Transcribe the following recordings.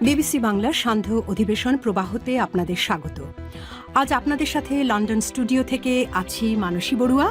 BBC বাংলার সান্ধ্য অধিবেশন প্রবাহতে আপনাদের স্বাগত। আজ আপনাদের সাথে লন্ডন স্টুডিও থেকে আছি মানসী বড়ুয়া।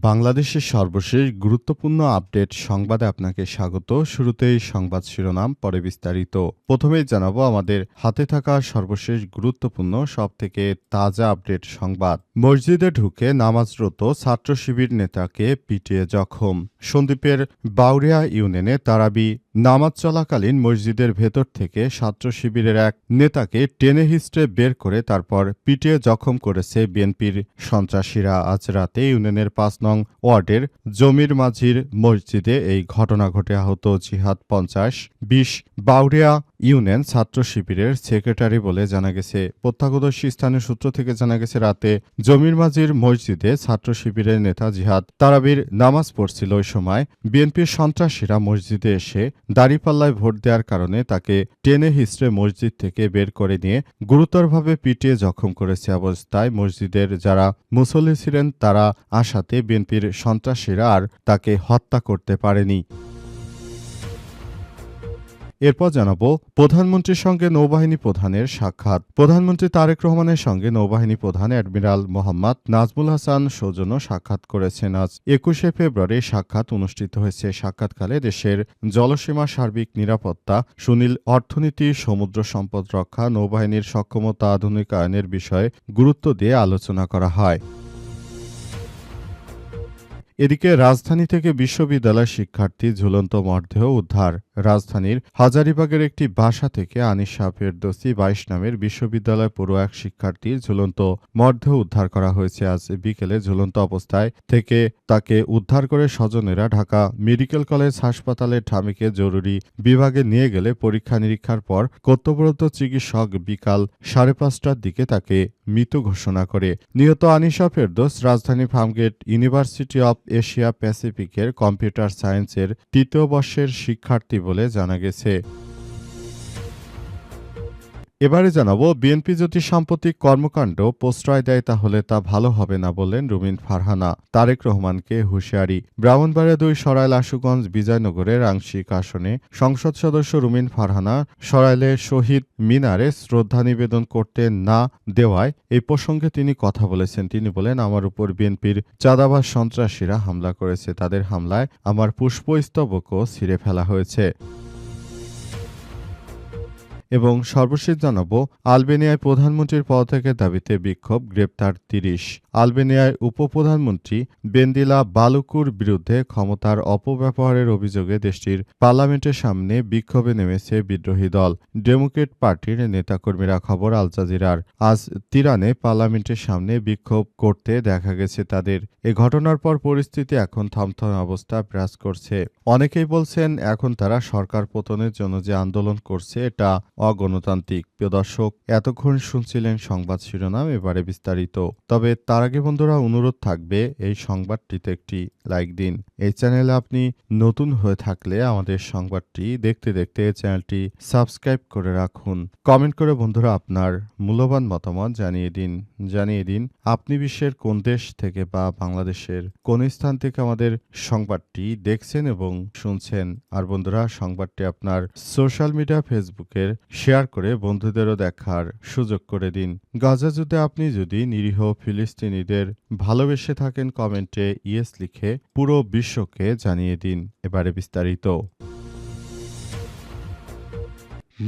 বাংলাদেশের সর্বশেষ গুরুত্বপূর্ণ আপডেট সংবাদে আপনাকে স্বাগত। শুরুতেই সংবাদ শিরোনাম, পরে বিস্তারিত। প্রথমেই জানাবো আমাদের হাতে থাকা সর্বশেষ গুরুত্বপূর্ণ সবথেকে তাজা আপডেট সংবাদ। মসজিদে ঢুকে নামাজরত ছাত্র শিবির নেতাকে পিটিয়ে জখম। সন্দ্বীপের বাউরিয়া ইউনিয়নে তারাবি নামাজ চলাকালীন মসজিদের ভেতর থেকে ছাত্র শিবিরের এক নেতাকে টেনে হিস্ট্রে বের করে তারপর পিটিয়ে জখম করেছে বিএনপির সন্ত্রাসীরা। আজ রাতে ইউনিয়নের ৫ নং ওয়ার্ডের জমির মাঝির মসজিদে এই ঘটনা ঘটে। আহত জিহাদ ৫০ বাউরিয়া ইউনিয়ন ছাত্র শিবিরের সেক্রেটারি বলে জানা গেছে। প্রত্যক্ষদর্শী স্থানীয় সূত্র থেকে জানা গেছে, রাতে জমির মাঝির মসজিদে ছাত্র শিবিরের নেতা জিহাদ তারাবির নামাজ পড়ছিল। ওই সময় বিএনপির সন্ত্রাসীরা মসজিদে এসে দাঁড়িপাল্লায় ভোট দেওয়ার কারণে তাকে টেনে হিস্ট্রে মসজিদ থেকে বের করে নিয়ে গুরুতরভাবে পিটিয়ে জখম করেছে। অবস্থায় মসজিদের যারা মুসল্লি ছিলেন তারা আশাতে বিএনপির সন্ত্রাসীরা আর তাকে হত্যা করতে পারেনি। এরপর জানাবো প্রধানমন্ত্রীর সঙ্গে নৌবাহিনী প্রধানের সাক্ষাৎ। প্রধানমন্ত্রী তারেক রহমানের সঙ্গে নৌবাহিনী প্রধান অ্যাডমিরাল মোহাম্মদ নাজমুল হাসান সৌজন্য সাক্ষাৎ করেছেন। আজ ২১শে ফেব্রুয়ারি সাক্ষাৎ অনুষ্ঠিত হয়েছে। সাক্ষাৎকালে দেশের জলসীমা সার্বিক নিরাপত্তা, সুনীল অর্থনীতি, সমুদ্র সম্পদ রক্ষা, নৌবাহিনীর সক্ষমতা আধুনিকায়নের বিষয়ে গুরুত্ব দিয়ে আলোচনা করা হয়। এদিকে রাজধানী থেকে বিশ্ববিদ্যালয় শিক্ষার্থী ঝুলন্ত মরদেহ উদ্ধার। রাজধানীর হাজারীবাগের একটি বাসা থেকে আনিশা ফেরদৌসী ২২ নামের বিশ্ববিদ্যালয় পড়ুয়া এক শিক্ষার্থীর ঝুলন্ত মরদেহ উদ্ধার করা হয়েছে। আজ বিকেলে ঝুলন্ত অবস্থায় থেকে তাকে উদ্ধার করে স্বজনেরা ঢাকা মেডিকেল কলেজ হাসপাতালের ঢামেকে জরুরি বিভাগে নিয়ে গেলে পরীক্ষা নিরীক্ষার পর কর্তব্যরত চিকিৎসক বিকাল ৫:৩০টার দিকে তাকে মৃত ঘোষণা করে। নিহত আনিশা ফেরদৌস রাজধানী ফার্মগেট ইউনিভার্সিটি অব এশিয়া প্যাসিফিকের কম্পিউটার সায়েন্সের ৩য় বর্ষের শিক্ষার্থী বলে জানা গেছে। এবারে জানাবো, বিএনপি যদি সাম্প্রতিক কর্মকাণ্ড প্রশ্রয় দেয় তাহলে তা ভালো হবে না বললেন রুমিন ফারহানা। তারেক রহমানকে হুঁশিয়ারি। ব্রাহ্মণবাড়িয়া ২ সরাইল আশুগঞ্জ বিজয়নগরের আংশিক আসনে সংসদ সদস্য রুমিন ফারহানা সরাইলে শহীদ মিনারে শ্রদ্ধা নিবেদন করতে না দেওয়ায় এই প্রসঙ্গে তিনি কথা বলেছেন। তিনি বলেন, আমার উপর বিএনপির চাঁদাবাজ সন্ত্রাসীরা হামলা করেছে। তাদের হামলায় আমার পুষ্পস্তবকও ছিঁড়ে ফেলা হয়েছে। এবং সর্বশেষ জানাবো, আলবেনিয়ায় প্রধানমন্ত্রীর পদত্যাগের দাবিতে বিক্ষোভ, গ্রেপ্তার ৩০। আলবেনিয়ায় উপপ্রধানমন্ত্রী বেন্দিলা বালুকুর বিরুদ্ধে ক্ষমতার অপব্যবহারের অভিযোগে দেশটির পার্লামেন্টের সামনে বিক্ষোভে নেমেছে বিদ্রোহী দল ডেমোক্রেট পার্টির নেতাকর্মীরা। খবর আল জাজিরার। আজ তিরানে পার্লামেন্টের সামনে বিক্ষোভ করতে দেখা গেছে তাদের। এ ঘটনার পর পরিস্থিতি এখন থমথমে অবস্থা বিরাজ করছে। অনেকেই বলছেন এখন তারা সরকার পতনের জন্য যে আন্দোলন করছে এটা অগণতান্ত্রিক। প্রিয় দর্শক, এতক্ষণ শুনছিলেন সংবাদ শিরোনাম, এবারে বিস্তারিত। তবে তার আগে বন্ধুরা অনুরোধ থাকবে এই সংবাদটিতে একটি লাইক দিন। এই চ্যানেলে আপনি নতুন হয়ে থাকলে আমাদের সংবাদটি দেখতে দেখতে চ্যানেলটি সাবস্ক্রাইব করে রাখুন। কমেন্ট করে বন্ধুরা আপনার মূল্যবান মতামত জানিয়ে দিন আপনি বিশ্বের কোন দেশ থেকে বা বাংলাদেশের কোন স্থান থেকে আমাদের সংবাদটি দেখছেন এবং শুনছেন। আর বন্ধুরা, সংবাদটি আপনার সোশ্যাল মিডিয়া ফেসবুকের শেয়ার করে বন্ধুদেরও দেখার সুযোগ করে দিন। গাজা যুদ্ধে আপনি যদি নিরীহ ফিলিস্তিনিদের ভালোবেসে থাকেন, কমেন্টে ইয়েস লিখে পুরো বিশ্বকে জানিয়ে দিন। এবারে বিস্তারিত।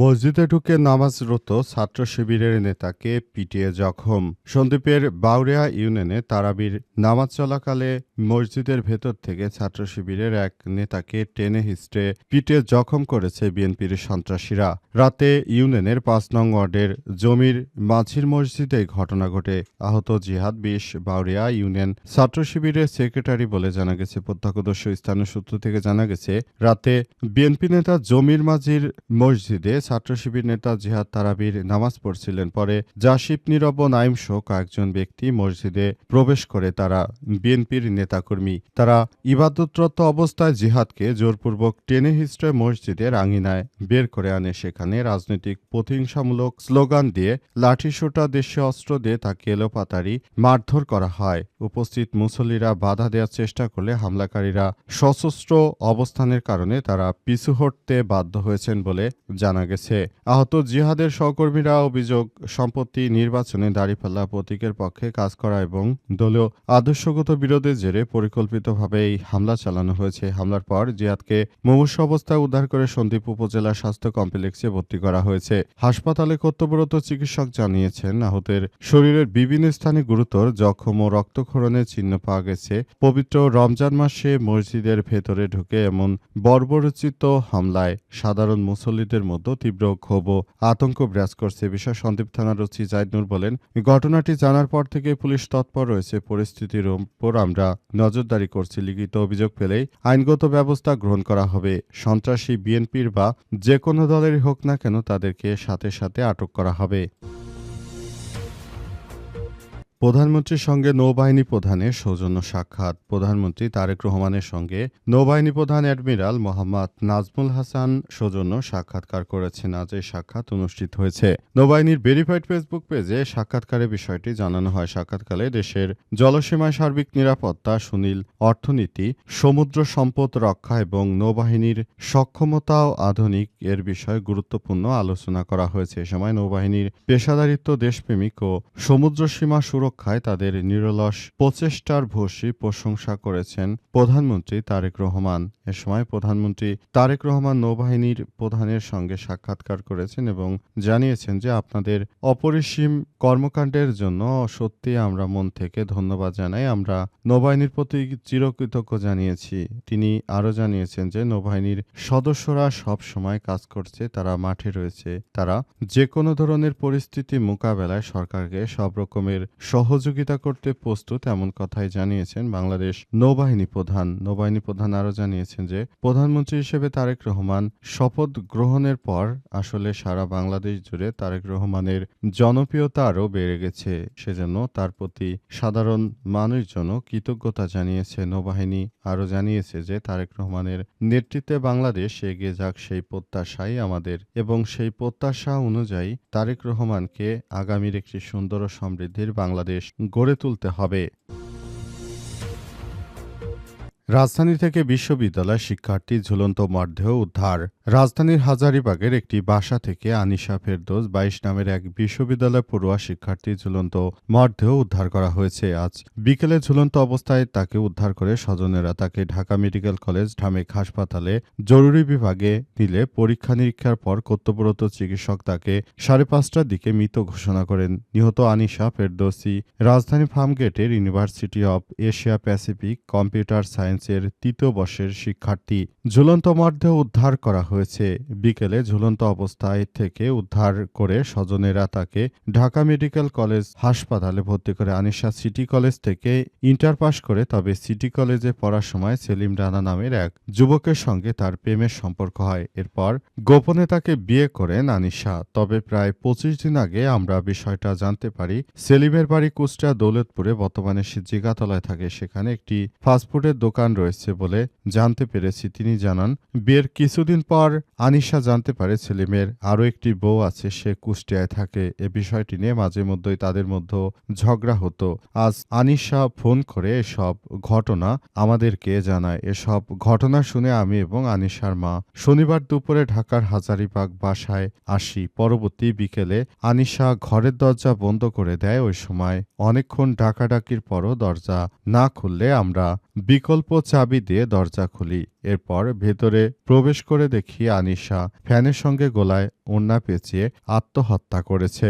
মসজিদে ঢুকে নামাজরত ছাত্র শিবিরের নেতাকে পিটিয়ে জখম। সন্দ্বীপের বাউরিয়া ইউনিয়নে তারাবির নামাজ চলাকালে মসজিদের ভেতর থেকে ছাত্র শিবিরের এক নেতাকে টেনে হিস্ট্রে পিটিয়ে জখম করেছে বিএনপির সন্ত্রাসীরা। রাতে ইউনিয়নের ৫ নং ওয়ার্ডের জমির মাঝির মসজিদে ঘটনা ঘটে। আহত জিহাদ ২০ বাউরিয়া ইউনিয়ন ছাত্র শিবিরের সেক্রেটারি বলে জানা গেছে। প্রত্যক্ষদর্শী স্থানীয় সূত্র থেকে জানা গেছে, রাতে বিএনপি নেতা জমির মাঝির মসজিদে ছাত্র শিবির নেতা জিহাদ তারাবির নামাজ পড়ছিলেন। পরে জাসিফ, নীরব ও নাইম সহ কয়েকজন ব্যক্তি মসজিদে প্রবেশ করে তারা বিএনপির নেতাকর্মী। তারা ইবাদতরত অবস্থায় জিহাদকে জোরপূর্বক টেনে হিঁচড়ে মসজিদের আঙিনায় বের করে আনে। সেখানে রাজনৈতিক প্রতিহিংসামূলক স্লোগান দিয়ে, লাঠিসোঁটা, দেশীয় অস্ত্র দিয়ে তাকে এলোপাতাড়ি মারধর করা হয়। উপস্থিত মুসল্লিরা বাধা দেওয়ার চেষ্টা করলে হামলাকারীরা সশস্ত্র অবস্থানের কারণে তারা পিছু হটতে বাধ্য হয়েছেন বলে জানা গেছে। আহত জিহাদের সহকর্মীরা অভিযোগ, সম্প্রতি নির্বাচনে দাঁড়িপাল্লা প্রতীকের পক্ষে কাজ করা এবং দলীয় আদর্শগত বিরোধের জেরে পরিকল্পিতভাবে এই হামলা চালানো হয়েছে। হামলার পর জিহাদকে মুমূর্ষু অবস্থায় উদ্ধার করে সন্দ্বীপ উপজেলা স্বাস্থ্য কমপ্লেক্সে ভর্তি করা হয়েছে। হাসপাতালে কর্তব্যরত চিকিৎসক জানিয়েছেন, আহতের শরীরের বিভিন্ন স্থানে গুরুতর জখম ও রক্তক্ষরণের চিহ্ন পাওয়া গেছে। পবিত্র রমজান মাসে মসজিদের ভেতরে ঢুকে এমন বর্বরোচিত হামলায় সাধারণ মুসল্লিদের মধ্যে তীব্র ক্ষোভ ও আতঙ্ক বিরাজ করছে। বিষয় সন্দ্বীপ থানার ওসি জাহিদ বলেন, ঘটনাটি জানার পর থেকে পুলিশ তৎপর রয়েছে। পরিস্থিতির উপর আমরা নজরদারি করছি। লিখিত অভিযোগ পেলেই আইনগত ব্যবস্থা গ্রহণ করা হবে। সন্ত্রাসী বিএনপির বা যে কোনো দলেরই হোক না কেন তাদেরকে সাথে সাথে আটক করা হবে। প্রধানমন্ত্রীর সঙ্গে নৌবাহিনী প্রধানের সৌজন্য সাক্ষাৎ। প্রধানমন্ত্রী তারেক রহমানের সঙ্গে নৌবাহিনী প্রধান অ্যাডমিরাল মোহাম্মদ নাজমুল হাসান সৌজন্য সাক্ষাৎকার করেছেন। আজ এই সাক্ষাৎ অনুষ্ঠিত হয়েছে। নৌবাহিনীর ভেরিফাইড ফেসবুক পেজে সাক্ষাৎকারের বিষয়টি জানানো হয়। সাক্ষাৎকালে দেশের জলসীমায় সার্বিক নিরাপত্তা, সুনীল অর্থনীতি, সমুদ্র সম্পদ রক্ষা এবং নৌবাহিনীর সক্ষমতা ও আধুনিক এর বিষয়ে গুরুত্বপূর্ণ আলোচনা করা হয়েছে। এ সময় নৌবাহিনীর পেশাদারিত্ব, দেশপ্রেমিক ও সমুদ্র সীমা সুরক্ষায় তাদের নিরলস প্রচেষ্টার ভূয়সী প্রশংসা করেছেন প্রধানমন্ত্রী তারেক রহমান। এ সময় প্রধানমন্ত্রী তারেক রহমান নৌবাহিনীর প্রধানের সঙ্গে সাক্ষাৎকার করেছেন এবং জানিয়েছেন যে আপনাদের অপরিসীম কর্মকাণ্ডের জন্য সত্যি আমরা মন থেকে ধন্যবাদ জানাই। আমরা নৌবাহিনীর প্রতি চিরকৃতজ্ঞ জানিয়েছি। তিনি আরও জানিয়েছেন যে নৌবাহিনীর সদস্যরা সব সময় কাজ করছে, তারা মাঠে রয়েছে, তারা যে কোনো ধরনের পরিস্থিতি মোকাবেলায় সরকারকে সব রকমের সহযোগিতা করতে প্রস্তুত, এমন কথাই জানিয়েছেন বাংলাদেশ নৌবাহিনী প্রধান। নৌবাহিনী প্রধান আরও জানিয়েছেন যে প্রধানমন্ত্রী হিসেবে তারেক রহমান শপথ গ্রহণের পর আসলে সারা বাংলাদেশ জুড়ে তারেক রহমানের জনপ্রিয়তা আরও বেড়ে গেছে। সেজন্য তার প্রতি সাধারণ মানুষজনও কৃতজ্ঞতা জানিয়েছে। নৌবাহিনী আরও জানিয়েছে যে তারেক রহমানের নেতৃত্বে বাংলাদেশ এগিয়ে যাক, সেই প্রত্যাশাই আমাদের এবং সেই প্রত্যাশা অনুযায়ী তারেক রহমানকে আগামীর একটি সুন্দর ও সমৃদ্ধির বাংলাদেশ গড়ে তুলতে হবে। রাজধানী থেকে বিশ্ববিদ্যালয় শিক্ষার্থী ঝুলন্ত মরদেহ উদ্ধার। রাজধানীর হাজারীবাগের একটি বাসা থেকে আনিশা ফেরদৌস 22 নামের এক বিশ্ববিদ্যালয় পড়ুয়া শিক্ষার্থী ঝুলন্ত মরদেহ উদ্ধার করা হয়েছে। আজ বিকেলে ঝুলন্ত অবস্থায় তাকে উদ্ধার করে স্বজনেরা তাকে ঢাকা মেডিকেল কলেজ ঢামেক হাসপাতালে জরুরি বিভাগে নিলে পরীক্ষা নিরীক্ষার পর কর্তব্যরত চিকিৎসক তাকে 5:30টার দিকে মৃত ঘোষণা করেন। নিহত আনিশা ফেরদৌসি রাজধানী ফার্মগেটের university of Asia Pacific computer সায়েন্সের 3য় বর্ষের শিক্ষার্থী। ঝুলন্ত মরদেহ উদ্ধার করা হয়েছে। বিকেলে ঝুলন্ত অবস্থায় থেকে উদ্ধার করে স্বজনেরা তাকে ঢাকা মেডিকেল কলেজ হাসপাতালে ভর্তি করে। আনিশা সিটি কলেজ থেকে ইন্টার পাস করে, তবে সিটি কলেজে পড়ার সময় সেলিম রানা নামের এক যুবকের সঙ্গে তার প্রেমের সম্পর্ক হয়। এরপর গোপনে তাকে বিয়ে করেন আনিশা। তবে প্রায় 25 দিন আগে আমরা বিষয়টা জানতে পারি। সেলিমের বাড়ি কুষ্টিয়া দৌলতপুরে, বর্তমানে সে জিগাতলায় থাকে। সেখানে একটি ফাস্টফুডের দোকান রয়েছে বলে জানতে পেরেছি। তিনি জানান, বিয়ের কিছুদিন পর আনিশা জানতে পারে সেলিমের আরও একটি বউ আছে, সে কুষ্টিয়ায় থাকে। এ বিষয়টি নিয়ে মাঝে মধ্যেই তাদের মধ্যে ঝগড়া হতো। আজ আনিশা ফোন করে এসব ঘটনা আমাদেরকে জানায়। এসব ঘটনা শুনে আমি এবং আনিশার মা শনিবার দুপুরে ঢাকার হাজারীবাগ বাসায় আসি। পরবর্তী বিকেলে আনিশা ঘরের দরজা বন্ধ করে দেয়। ওই সময় অনেকক্ষণ ডাকাডাকির পরও দরজা না খুললে আমরা বিকল্প চাবি দিয়ে দরজা খুলি। এরপর ভেতরে প্রবেশ করে দেখি আনিশা ফ্যানের সঙ্গে গলায় ওড়না পেঁচিয়ে আত্মহত্যা করেছে।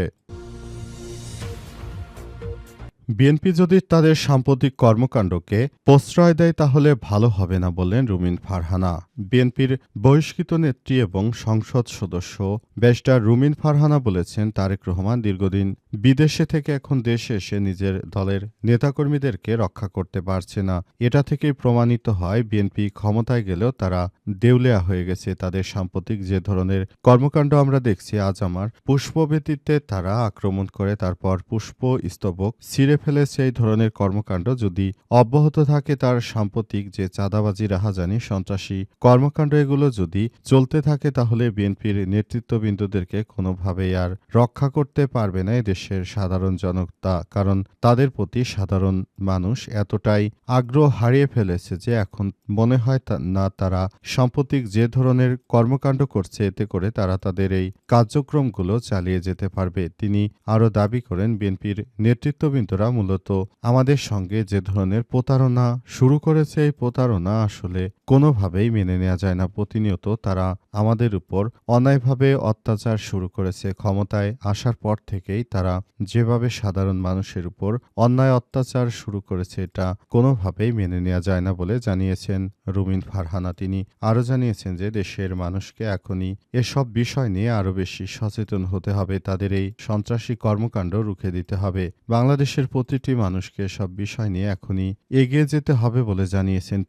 বিএনপি যদি তাদের সাম্প্রতিক কর্মকাণ্ডকে প্রশ্রয় দেয় তাহলে ভালো হবে না বললেন রুমিন ফারহানা। বিএনপির বহিষ্কৃত নেত্রী এবং সংসদ সদস্য ব্যারিস্টার রুমিন ফারহানা বলেছেন, তারেক রহমান দীর্ঘদিন বিদেশে থেকে এখন দেশে এসে নিজের দলের নেতাকর্মীদেরকে রক্ষা করতে পারছে না। এটা থেকেই প্রমাণিত হয় বিএনপি ক্ষমতায় গেলেও তারা দেউলিয়া হয়ে গেছে। তাদের সাম্প্রতিক যে ধরনের কর্মকাণ্ড আমরা দেখছি, আজ আমার পুষ্পবেদিতে তারা আক্রমণ করে তারপর পুষ্প স্তবক ছিঁড়ে ফেলেছে। এই ধরনের কর্মকাণ্ড যদি অব্যাহত থাকে, তার সাম্প্রতিক যে চাঁদাবাজি, রাহাজানি, সন্ত্রাসী কর্মকাণ্ড এগুলো যদি চলতে থাকে, তাহলে বিএনপির নেতৃত্ববৃন্দদেরকে কোনোভাবেই আর রক্ষা করতে পারবে না দেশের সাধারণ জনতা। কারণ তাদের প্রতি সাধারণ মানুষ এতটাই আগ্রহ হারিয়ে ফেলেছে যে এখন মনে হয় না তারা সাম্প্রতিক যে ধরনের কর্মকাণ্ড করছে এতে করে তারা তাদের এই কার্যক্রমগুলো চালিয়ে যেতে পারবে। তিনি আরও দাবি করেন, বিএনপির নেতৃত্ববৃন্দরা মূলত আমাদের সঙ্গে যে ধরনের প্রতারণা শুরু করেছে, এই প্রতারণা আসলে কোনোভাবেই মেনে নেওয়া যায় না। প্রতিনিয়ত তারা আমাদের উপর অন্যায়ভাবে অত্যাচার শুরু করেছে। ক্ষমতায় আসার পর থেকেই তারা যেভাবে সাধারণ মানুষের উপর অন্যায় অত্যাচার শুরু করেছে, এটা কোনোভাবেই মেনে নেওয়া যায় না বলে জানিয়েছেন রুমিন ফারহানা। তিনি আরও জানিয়েছেন যে দেশের মানুষকে এখনই এসব বিষয় নিয়ে আরও বেশি সচেতন হতে হবে। তাদের এই সন্ত্রাসী কর্মকাণ্ড রুখে দিতে হবে। বাংলাদেশের প্রতিটি মানুষকে সব বিষয় নিয়ে এখনই এগিয়ে যেতে হবে বলে জানিয়েছেন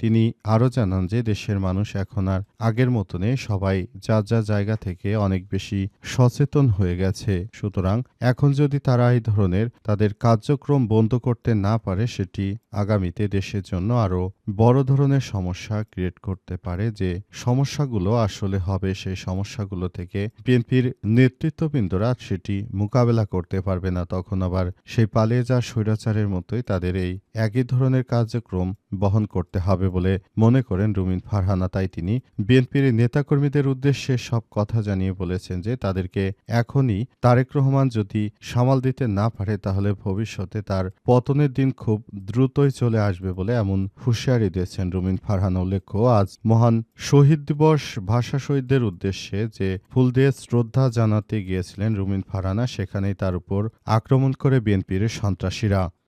তিনি আরও জানান যে দেশের মানুষ এখন আর আগের মতো নেই। সবাই যার যার জায়গা থেকে অনেক বেশি সচেতন হয়ে গেছে। সুতরাং এখন যদি তারা এই ধরনের তাদের কার্যক্রম বন্ধ করতে না পারে, সেটি আগামীতে দেশের জন্য আরও বড় ধরনের সমস্যা ক্রিয়েট করতে পারে। যে সমস্যাগুলো আসলে হবে, সেই সমস্যাগুলো থেকে বিএনপির নেতৃত্ববৃন্দরা সেটি মোকাবেলা করতে পারবে না। তখন আবার সেই পালিয়ে যাওয়া স্বৈরাচারের মতোই তাদের এই একই ধরনের কার্যক্রম বহন করতে হবে বলে মনে করেন রুমিন ফারহানা। তাই তিনি বিএনপির নেতাকর্মীদের উদ্দেশ্যে সব কথা জানিয়ে বলেছেন যে তাদেরকে এখনই তারেক রহমান যদি সামাল দিতে না পারে, তাহলে ভবিষ্যতে তার পতনের দিন খুব দ্রুতই চলে আসবে বলে এমন হুঁশিয়ারি দিয়েছেন রুমিন ফারহানা। উল্লেখ্য, আজ মহান শহীদ দিবস, ভাষা শহীদদের উদ্দেশ্যে যে ফুল দিয়ে শ্রদ্ধা জানাতে গিয়েছিলেন রুমিন ফারহানা, সেখানেই তার উপর আক্রমণ করে বিএনপির সন্ত্রাসীরা।